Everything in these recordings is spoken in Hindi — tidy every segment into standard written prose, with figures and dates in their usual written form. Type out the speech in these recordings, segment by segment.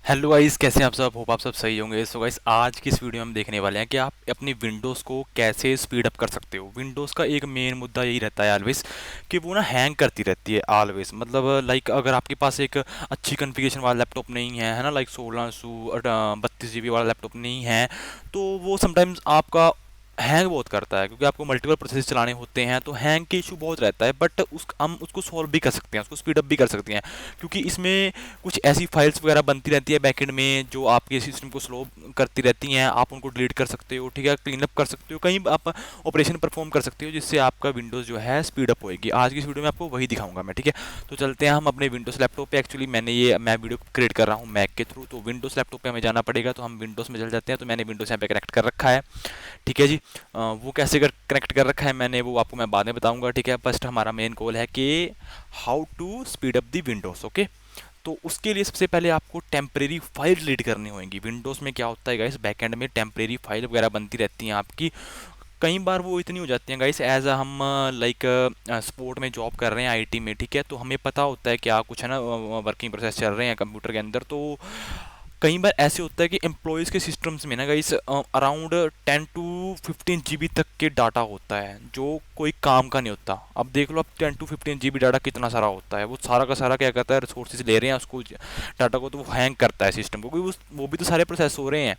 हेलो गाइस, कैसे हैं आप सब। होप आप सब सही होंगे। सो गाइस, आज की इस वीडियो में हम देखने वाले हैं कि आप अपनी विंडोज़ को कैसे स्पीड अप कर सकते हो। विंडोज़ का एक मेन मुद्दा यही रहता है ऑलवेज कि वो ना हैंग करती रहती है ऑलवेज। मतलब लाइक अगर आपके पास एक अच्छी कॉन्फ़िगरेशन वाला लैपटॉप नहीं है ना, लाइक 16 32 GB वाला लैपटॉप नहीं है, तो वो समटाइम्स आपका हैंग बहुत करता है, क्योंकि आपको मल्टीपल प्रोसेस चलाने होते हैं, तो हैंग के इशू बहुत रहता है। बट हम उसको सॉल्व भी कर सकते हैं, उसको स्पीड अप भी कर सकते हैं, क्योंकि इसमें कुछ ऐसी फाइल्स वगैरह बनती रहती है बैकएंड में जो आपके सिस्टम को स्लो करती रहती हैं। आप उनको डिलीट कर सकते हो, ठीक है, क्लीन अप कर सकते हो, कहीं आप ऑपरेशन परफॉर्म कर सकते हो, जिससे आपका विंडोज़ जो है स्पीड अप होएगी। आज की इस वीडियो में आपको वही दिखाऊंगा मैं, ठीक है। तो चलते हैं हम अपने विंडोज़ लैपटॉप पे। एक्चुअली मैं वीडियो क्रिएट कर रहा हूँ मैक के थ्रू, तो विंडोज़ लैपटॉप पे हमें जाना पड़ेगा, तो हम विंडोज़ में चल जाते हैं। तो मैंने विंडोज़ यहाँ पे कनेक्ट कर रखा है, ठीक है जी। वो कैसे कनेक्ट कर रखा है मैंने, वो आपको मैं बाद में बताऊंगा, ठीक है। फर्स्ट हमारा मेन गोल है कि how to speed up the Windows, okay. तो उसके लिए सबसे पहले आपको टेम्परेरी फाइल डिलीट करनी होगी। विंडोज़ में क्या होता है गाइस, बैकएंड में टेम्परेरी फाइल वगैरह बनती रहती हैं आपकी। कई बार वो इतनी हो जाती हैं गाइस, एज हम लाइक स्पोर्ट में जॉब कर रहे हैं, आईटी में, ठीक है, तो हमें पता होता है क्या कुछ है ना, वर्किंग प्रोसेस चल रहे हैं कंप्यूटर के अंदर। तो कई बार ऐसे होता है कि एम्प्लॉयज़ के सिस्टम्स में ना गाइस अराउंड 10 to 15 GB तक के डाटा होता है, जो कोई काम का नहीं होता। अब देख लो, अब 10 to 15 GB डाटा कितना सारा होता है, वो सारा का सारा क्या करता है, रिसोर्सेज ले रहे हैं उसको, डाटा को, तो वो हैंग करता है सिस्टम को, क्योंकि वो भी तो सारे प्रोसेस हो रहे हैं,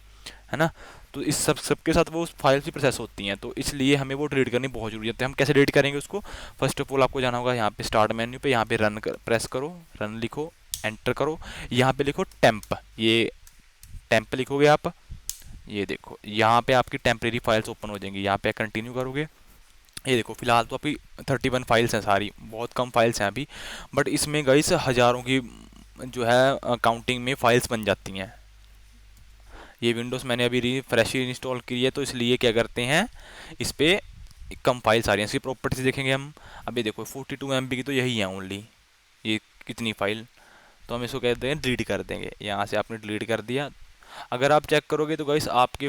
है ना। तो इस सबके साथ वो फाइल्स भी प्रोसेस होती हैं, तो इसलिए हमें वो डिलीट करनी बहुत जरूरी है। हम कैसे डिलीट करेंगे उसको? फर्स्ट ऑफ ऑल आपको जाना होगा यहाँ पे स्टार्ट मेन्यू पे, यहाँ पे प्रेस करो, रन लिखो, एंटर करो, यहाँ पे लिखो टेम्प। ये टेम्प लिखोगे आप, ये देखो यहाँ पे आपकी टेम्परेरी फाइल्स ओपन हो जाएंगी। यहाँ पे कंटिन्यू करोगे, ये देखो फिलहाल तो आपकी 31 फाइल्स हैं, सारी बहुत कम फाइल्स हैं अभी, बट इसमें गई से हज़ारों की जो है काउंटिंग में फाइल्स बन जाती हैं। ये विंडोज़ मैंने अभी फ्रेश ही इंस्टॉल की है, तो इसलिए क्या करते हैं, इस पर कम फाइल्स आ रही हैं। इसकी प्रॉपर्टीज देखेंगे हम। अभी देखो 42 MB की तो यही है ओनली, ये कितनी फाइल। तो हम इसको कहते हैं डिलीट कर देंगे। यहाँ से आपने डिलीट कर दिया। अगर आप चेक करोगे तो गाइस आपके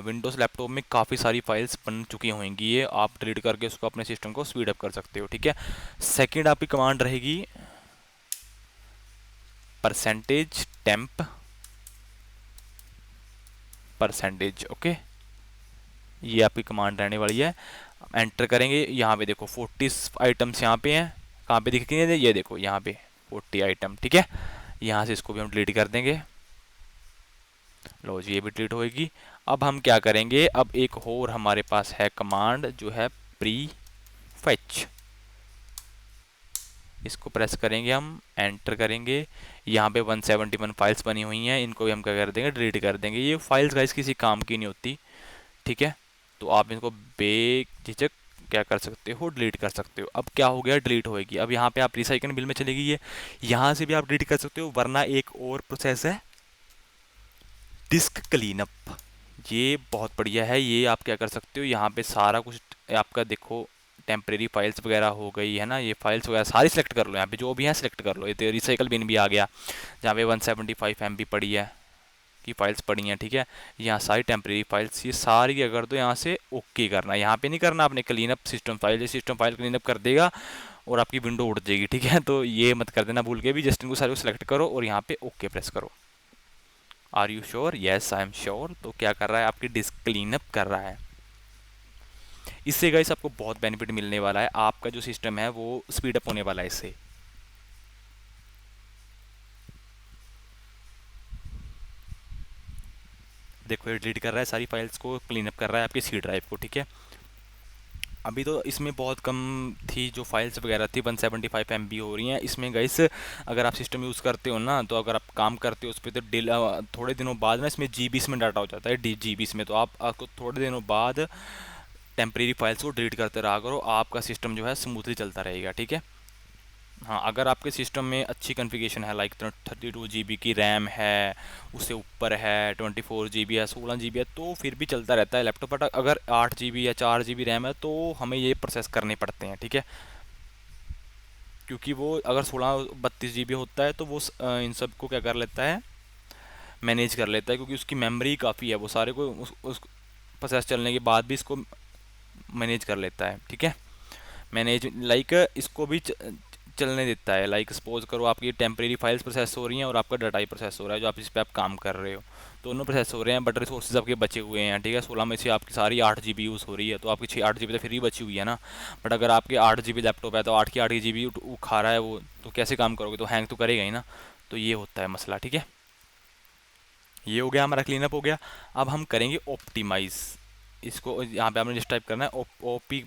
विंडोज़ लैपटॉप में काफ़ी सारी फाइल्स बन चुकी होंगी, ये आप डिलीट करके उसको अपने सिस्टम को स्पीड अप कर सकते हो, ठीक है। सेकंड आपकी कमांड रहेगी परसेंटेज टेम्प परसेंटेज, ओके। ये आपकी कमांड रहने वाली है। एंटर करेंगे, यहाँ पे देखो 40 आइटम्स यहाँ पे हैं। कहाँ पे दिखती है? ये देखो यहाँ पे 40 आइटम, ठीक है। यहाँ से इसको भी हम डिलीट कर देंगे। लो जी, ये भी डिलीट होएगी। अब हम क्या करेंगे, अब एक और हमारे पास है कमांड जो है प्री फेच। इसको प्रेस करेंगे, हम एंटर करेंगे। यहाँ पे 171 फाइल्स बनी हुई हैं, इनको भी हम क्या कर देंगे, डिलीट कर देंगे। ये फाइल्स गाइस किसी काम की नहीं होती, ठीक है। तो आप इनको बेझिझक क्या कर सकते हो, डिलीट कर सकते हो। अब क्या हो गया, डिलीट होएगी। अब यहाँ पे आप रिसाइकल बिल में चलेगी, ये यहाँ से भी आप डिलीट कर सकते हो, वरना एक और प्रोसेस है डिस्क क्लीनअप। ये बहुत बढ़िया है। ये आप क्या कर सकते हो, यहाँ पे सारा कुछ आपका देखो, टेम्परेरी फाइल्स वगैरह हो गई है ना, ये फाइल्स वगैरह सारी सेलेक्ट कर लो, यहाँ पे जो भी है सेलेक्ट कर लो। ये तो रिसाइकल बिन भी आ गया, जहाँ पे 175 MB पड़ी है की फाइल्स पड़ी हैं, ठीक है। यहाँ सारी टेम्परेरी फाइल्स, ये सारी क्या कर दो, यहाँ से ओके करना। यहाँ पे नहीं करना आपने क्लीन अप सिस्टम फाइल, ये सिस्टम फाइल क्लीन अप कर देगा और आपकी विंडो उड़ जाएगी, ठीक है। तो ये मत कर देना भूल के भी। जस्ट इनको सारे को सेलेक्ट करो और यहाँ पे ओके प्रेस करो। Are you sure? Yes I am sure. तो क्या कर रहा है, आपकी डिस्क क्लीन अप कर रहा है। इससे गाइस आपको बहुत बेनिफिट मिलने वाला है, आपका जो सिस्टम है वो स्पीड अप होने वाला है इससे। देखो ये डिलीट कर रहा है, सारी फाइल्स को क्लीन अप कर रहा है आपकी सी ड्राइव को, ठीक है। अभी तो इसमें बहुत कम थी जो फाइल्स वगैरह थी, 175 MB हो रही हैं इसमें गाइस। अगर आप सिस्टम यूज़ करते हो ना, तो अगर आप काम करते हो उस पर, तो थोड़े दिनों बाद ना इसमें जीबीस में डाटा हो जाता है, जीबीस में। तो आपको थोड़े दिनों बाद टेम्परेरी फाइल्स को डिलीट करते रहा करो, आपका सिस्टम जो है स्मूथली चलता रहेगा, ठीक है। हाँ, अगर आपके सिस्टम में अच्छी कॉन्फ़िगरेशन है, लाइक 32 GB की रैम है, उससे ऊपर है 24 GB है, 16 GB है, तो फिर भी चलता रहता है लैपटॉप। बट अगर 8 GB या 4 GB रैम है, तो हमें ये प्रोसेस करने पड़ते हैं, ठीक है। क्योंकि वो अगर 16 32 GB होता है, तो वो इन सब को क्या कर लेता है, मैनेज कर लेता है, क्योंकि उसकी मेमोरी काफ़ी है, वो सारे को उस प्रोसेस चलने के बाद भी इसको मैनेज कर लेता है, ठीक है। मैनेज लाइक इसको भी चलने देता है। लाइक सपोज करो आपकी टेम्परेरी फाइल्स प्रोसेस हो रही हैं और आपका डाटा ही प्रोसेस हो रहा है, जो आप इस पर आप काम कर रहे हो, दोनों प्रोसेस हो रहे हैं, बट रिसोर्सेज आपके बचे हुए हैं, ठीक है। 16 में से आपकी सारी 8 GB यूज़ हो रही है, तो आपकी 8 GB तो फ्री बची हुई है ना। बट अगर आपके 8 GB लैपटॉप है तो 8 की 8 GB वो खा रहा है वो, तो कैसे काम करोगे, तो हैंग तो करेगा ही ना। तो ये होता है मसला, ठीक है। ये हो गया हमारा क्लीनअप हो गया। अब हम करेंगे ऑप्टिमाइज़। इसको यहाँ पे आपने जस्ट टाइप करना है ओपी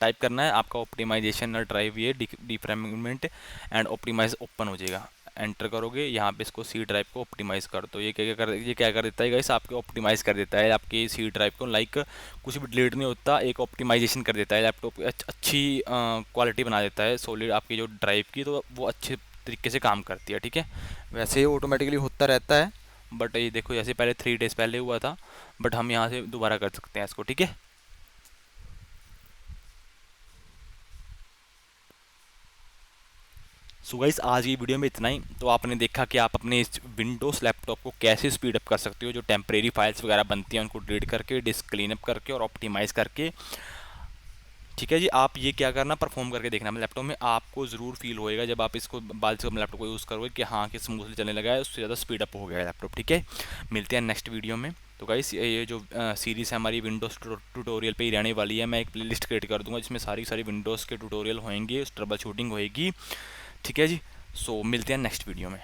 टाइप करना है, आपका ऑप्टिमाइजेशन ड्राइव ये डिफ्रैगमेंट एंड ऑप्टिमाइज ओपन हो जाएगा। एंटर करोगे यहाँ पे इसको सी ड्राइव को ऑप्टिमाइज़ कर दो। ये क्या कर देता है गाइस, आपके ऑप्टिमाइज़ कर देता है आपकी सी ड्राइव को। लाइक कुछ भी डिलीट नहीं होता, एक ऑप्टिमाइजेशन कर देता है लैपटॉप, अच्छी क्वालिटी बना देता है सॉलिड आपकी जो ड्राइव की, तो वो अच्छे तरीके से काम करती है, ठीक है। वैसे ही ऑटोमेटिकली होता रहता है, बट ये देखो जैसे पहले 3 डेज़ पहले हुआ था, बट हम यहाँ से दोबारा कर सकते हैं इसको, ठीक है। सो गाइस आज की वीडियो में इतना ही। तो आपने देखा कि आप अपने इस विंडोज़ लैपटॉप को कैसे स्पीड अप कर सकते हो, जो टेम्परेरी फाइल्स वगैरह बनती हैं उनको डिलीट करके, डिस्क क्लीन अप करके और ऑप्टिमाइज़ करके, ठीक है जी। आप ये क्या करना, परफॉर्म करके देखना अपने लैपटॉप में, आपको ज़रूर फील होएगा जब आप इसको बाद से अपने लैपटॉप को यूज़ करोगे कि हाँ कि स्मूथली चलने लगा है, उससे ज़्यादा स्पीड अप हो गया है लैपटॉप, ठीक है। मिलते हैं नेक्स्ट वीडियो में। तो गाइस ये जो सीरीज़ है हमारी विंडोज़ ट्यूटोरियल पे ही रहने वाली है। मैं एक प्लेलिस्ट क्रिएट कर दूंगा जिसमें सारी सारी विंडोज़ के ट्यूटोरियल होंगे, ट्रबल शूटिंग होएगी, ठीक है जी। सो मिलते हैं नेक्स्ट वीडियो में।